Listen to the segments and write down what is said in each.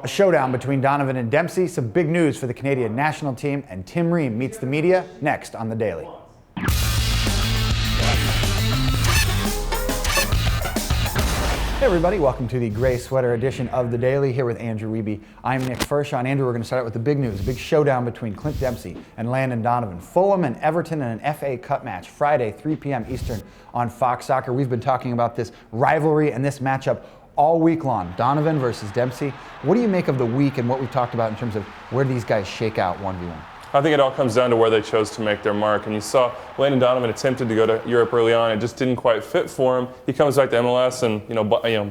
A showdown between Donovan and Dempsey, some big news for the Canadian national team, and Tim Ream meets the media next on The Daily. Hey everybody, welcome to the gray sweater edition of The Daily, here with Andrew Wiebe. I'm Nick Fershaw. Andrew, we're going to start out with the big news, a big showdown between Clint Dempsey and Landon Donovan. Fulham and Everton in an FA Cup match, Friday, 3 p.m. Eastern on Fox Soccer. We've been talking about this rivalry and this matchup all week long, Donovan versus Dempsey. What do you make of the week and what we've talked about in terms of where these guys shake out 1v1? I think it all comes down to where they chose to make their mark. And you saw Landon Donovan attempted to go to Europe early on. It just didn't quite fit for him. He comes back to MLS and,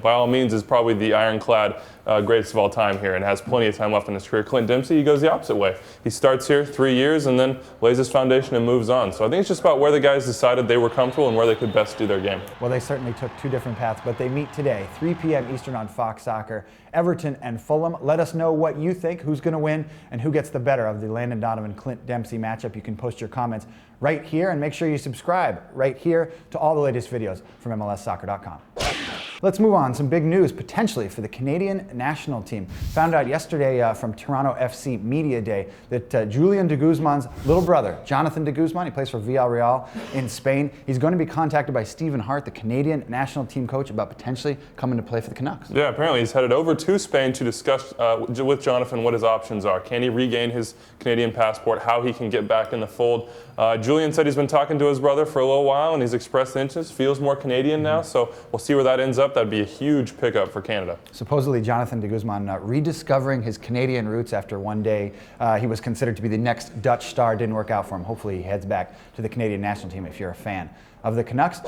by all means, is probably the ironclad greatest of all time here and has plenty of time left in his career. Clint Dempsey, he goes the opposite way. He starts here 3 years and then lays his foundation and moves on. So I think it's just about where the guys decided they were comfortable and where they could best do their game. Well, they certainly took two different paths, but they meet today, 3 p.m. Eastern on Fox Soccer. Everton and Fulham. Let us know what you think, who's going to win, and who gets the better of the Landon Donovan-Clint Dempsey matchup. You can post your comments right here, and make sure you subscribe right here to all the latest videos from MLSsoccer.com. Let's move on. Some big news potentially for the Canadian national team. Found out yesterday from Toronto FC Media Day that Julian de Guzman's little brother, Jonathan de Guzman, he plays for Villarreal in Spain. He's going to be contacted by Stephen Hart, the Canadian national team coach, about potentially coming to play for the Canucks. Yeah, apparently he's headed over to Spain to discuss with Jonathan what his options are. Can he regain his Canadian passport? How he can get back in the fold? Julian said he's been talking to his brother for a little while and he's expressed interest, feels more Canadian now, so we'll see where that ends up. That'd be a huge pickup for Canada. Supposedly Jonathan de Guzman rediscovering his Canadian roots after one day he was considered to be the next Dutch star. Didn't work out for him. Hopefully he heads back to the Canadian national team if you're a fan of the Canucks.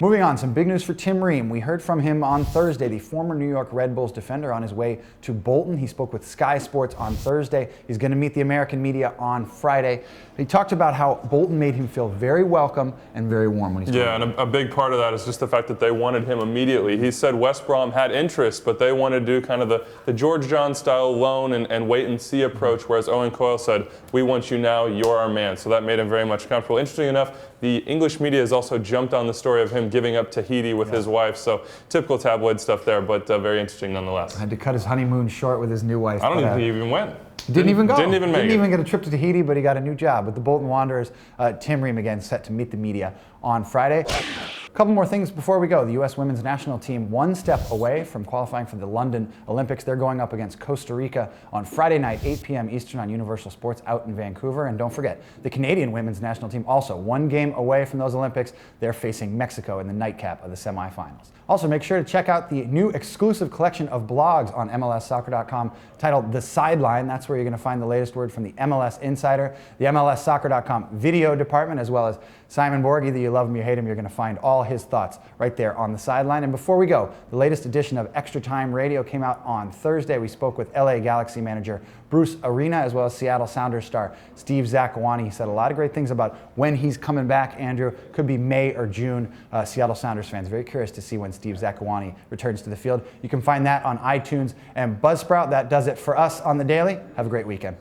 Moving on, some big news for Tim Ream. We heard from him on Thursday, the former New York Red Bulls defender on his way to Bolton. He spoke with Sky Sports on Thursday. He's going to meet the American media on Friday. He talked about how Bolton made him feel very welcome and very warm when he started. Yeah, and a big part of that is just the fact that they wanted him immediately. He said West Brom had interest, but they wanted to do kind of the George John style loan and wait and see approach, whereas Owen Coyle said, we want you now, you're our man. So that made him very much comfortable. Interesting enough, the English media has also jumped on the story of him giving up Tahiti with his wife. So typical tabloid stuff there, but very interesting nonetheless. Had to cut his honeymoon short with his new wife. I don't think he even went. Didn't even go. Didn't even get a trip to Tahiti, but he got a new job with the Bolton Wanderers. Tim Ream again set to meet the media on Friday. A couple more things before we go. The U.S. women's national team one step away from qualifying for the London Olympics. They're going up against Costa Rica on Friday night, 8 p.m. Eastern on Universal Sports out in Vancouver. And don't forget, the Canadian women's national team also one game away from those Olympics. They're facing Mexico in the nightcap of the semifinals. Also, make sure to check out the new exclusive collection of blogs on MLSsoccer.com titled The Sideline. That's where you're going to find the latest word from the MLS Insider, the MLSsoccer.com video department, as well as Simon Borg. Either you love him or you hate him, you're going to find all his thoughts right there on The Sideline. And before we go, the latest edition of Extra Time Radio came out on Thursday. We spoke with LA Galaxy manager Bruce Arena, as well as Seattle Sounders star Steve Zakuani. He said a lot of great things about when he's coming back, Andrew. Could be May or June. Seattle Sounders fans very curious to see when Steve Zakuani returns to the field. You can find that on iTunes and Buzzsprout. That does it for us on The Daily. Have a great weekend.